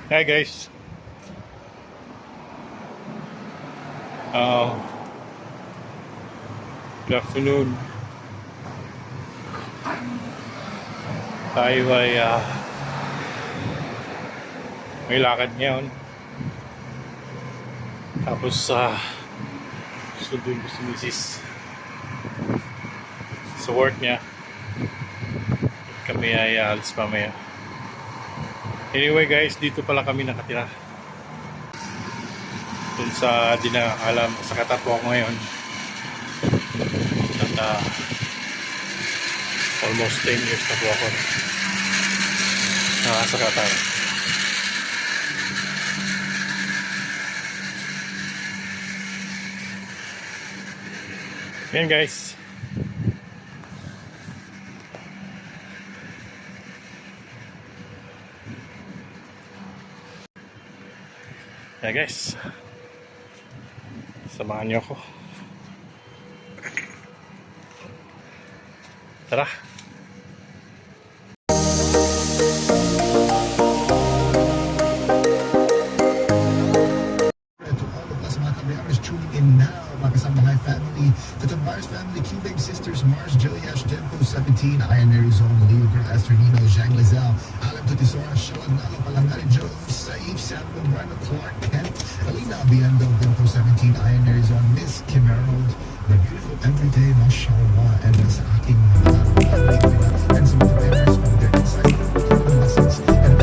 Hi guys. Good afternoon. Tayo ay may lakad ngayon. Tapos sunduin ko si Mrs. sa work niya. Kami ay alis mamaya. Anyway guys, dito pala kami nakatira. Dun sa dinaalam sa Katapo ako ngayon. At almost 10 years na po ako sa Qatar. Yan guys. Yeah guys, samahan niyo ako. Tara. Tuning in now, makasama High Family, the Tavares family, Q-Babe sisters, Mars, Jilliash, Denpo, 17, Ian Arizona, Leo, Girl, Astronino, Zhang Lizelle, Alam Tutisora, Shalan, Nalo, Palangari, Joe, Saif, Samuel, Brandon, Clark, Kent, Kalina, Biendo, Denpo, 17, Ian Arizona, Miss Kim Emerald, the beautiful everyday, mashallah, and sa aking and some of the parents from their insightful lessons and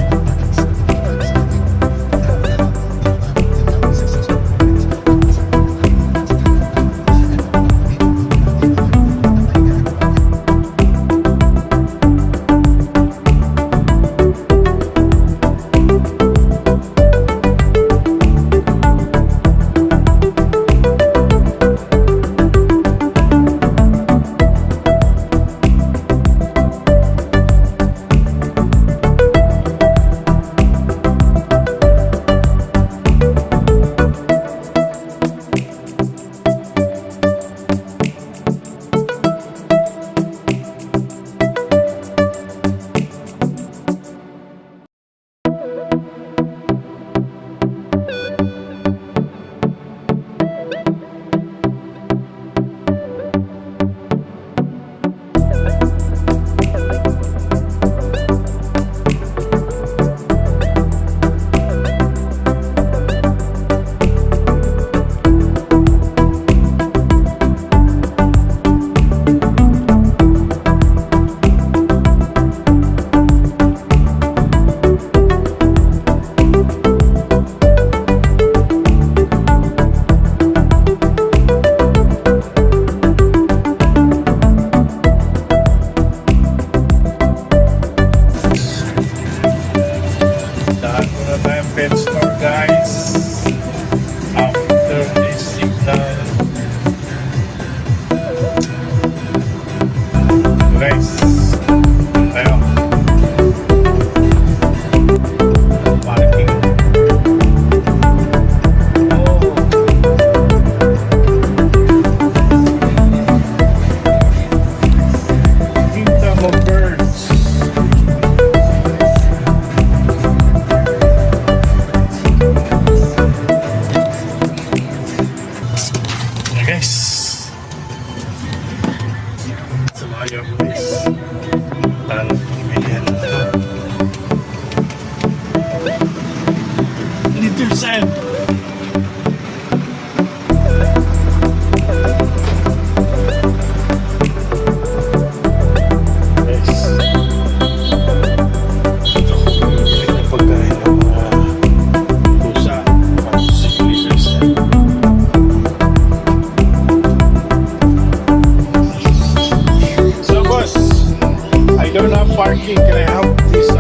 parking. Can I have this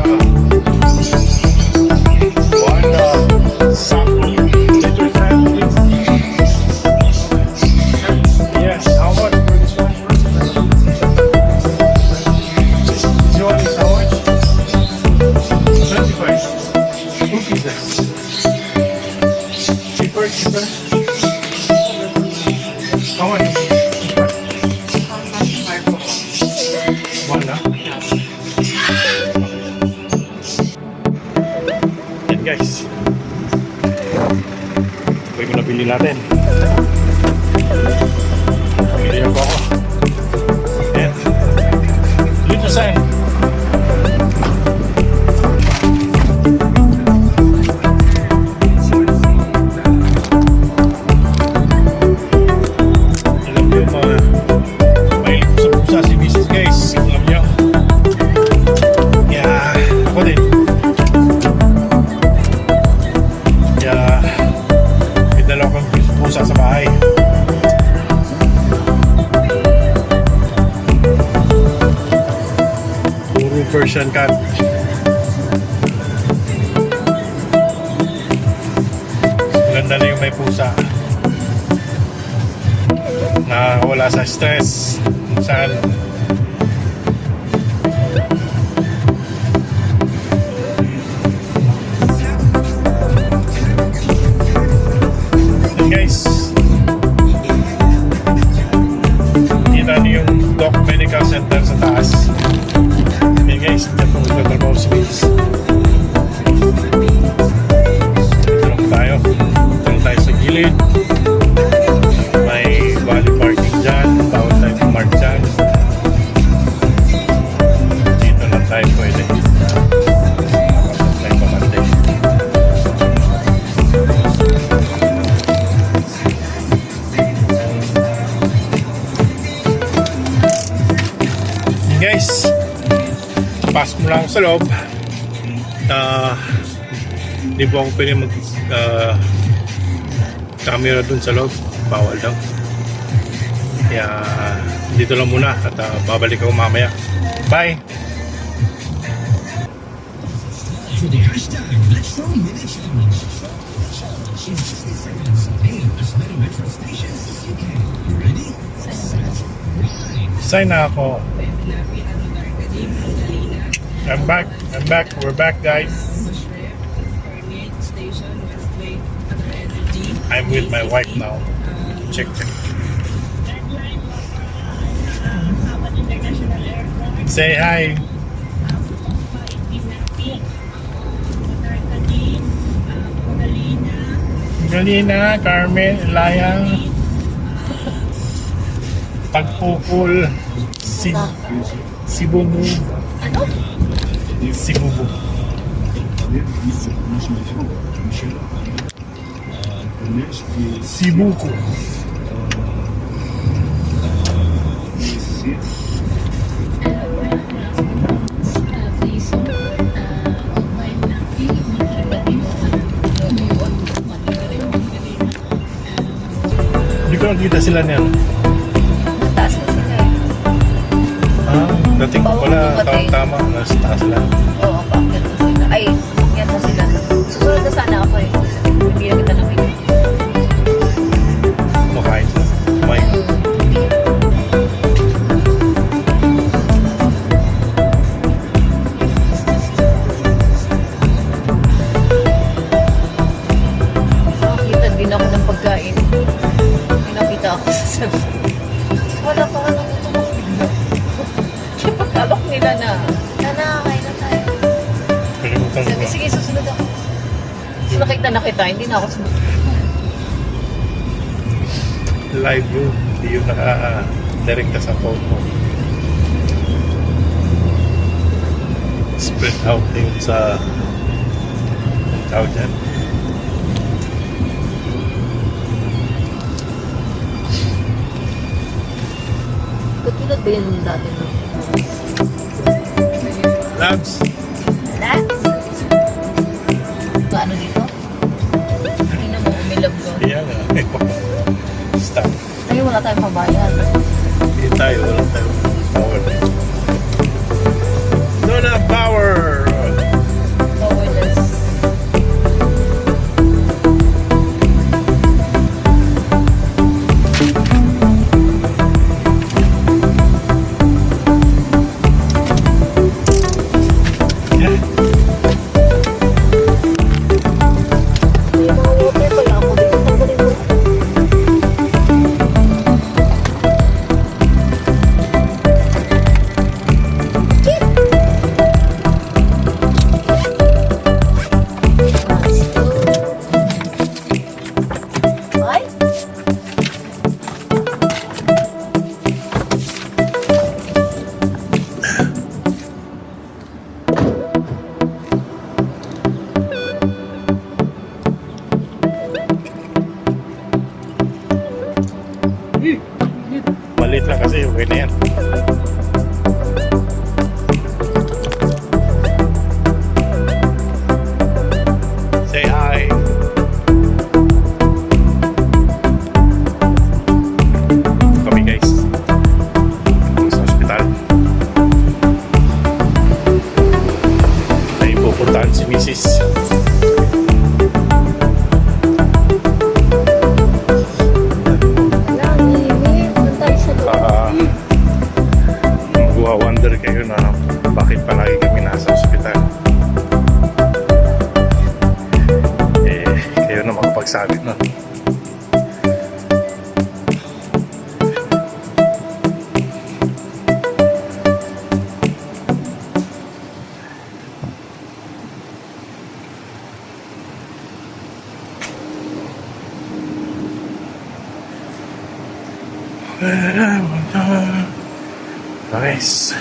one sample little fan, please? Yes, how much for this one? This one is how much? 25. 2 pieces. Cheaper. How much? One, guys. Bili natin. Bili ako ako. Ayan. Dito saan? Alam niyo mga mahilig ko sa pusa si Mrs. guys. Alam niyo. Kaya ako din. Kaya may dalawa kang pusa sa bahay. Puro Persian cat. Ganda na yung may pusa. Nakawala sa stress. Kung saan. And guys, kita niyo yung Doc Medical Center sa taas. Hey guys, dyan po magtatrabaho si Vince. Dito lang tayo. Dito lang tayo sa gilid. May valley parking dyan. Bawal tayo pumark dyan. Dito lang tayo pwede. Tayo pamante. Hey guys, pasok mo lang sa loob. Hindi po ako pwede mag camera dun sa loob, bawal daw. Kaya dito lang muna at babalik ako mamaya. Bye! For the hashtag Let's Throw Minute Challenge. In 60 seconds, name as many metro stations as you can. You ready? Set. Ride. Sign na ako. I'm back. We're back, guys. I'm with my wife now. Check. Say hi. Galina, Carmen, Elayang, Tagpupul, Sibubu. Ano? Sibubu. Sibuku. Hindi ko nakita sila niyan. Taas na sila. Dating ko pala, tama, nasa taas lang. Oo, paakyat na sila. Ay, paakyat na sila. Susunod na sana ako eh. Hindi na kita nakikita. Makain. Mike. Nakakita din ako ng pagkain. May nakita ako sa cellphone. Wala pa nga nakutumak bigla. Siya pagkalok nila na. Kain na tayo. Kalimutan ko. Sige, susunod ako. So nakita na kita, hindi na ako sumunod. Live yun. Hindi yun naka-direkta sa phone mo. Spread out yun sa tawag dyan. Katulad ba yan dati no? Labs! Labs? Paano dito? Hindi na mo umilab ko. Yan nga. Stop. Ay, wala tayong pabayan. Hindi tayo. Wala tayo. Power. Dona Power! Powerless. Yeah. May mga water pala ako dito. Tanggalin mo. Maliit lang kasi, okay na yan. Say hi. Kami guys. Sa ospital. May pupuntahan si Mrs. Wala, ang init. Doon tayo sa loob. Magwa-wonder kayo na bakit palagi kami nasa ospital. Kayo na makapagsabi na. Nice.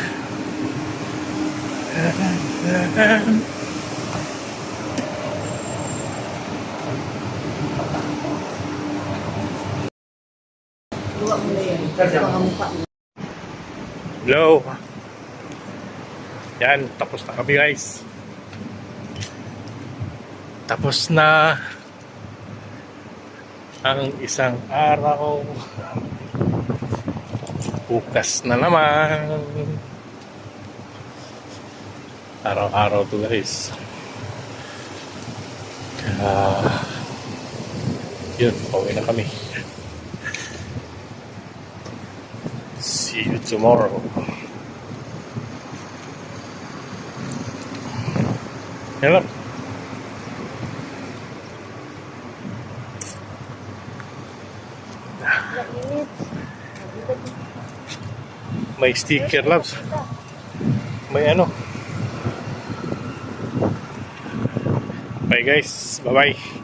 Luwa mo na yan. Mga mukha. Hello. Yan, tapos na kami guys. Tapos na ang isang araw. Bukas na naman. Araw-araw to guys. Yun, pauwi na kami. See you tomorrow. Yan lang. Init. May sticker, loves. May ano. Bye guys. Bye-bye.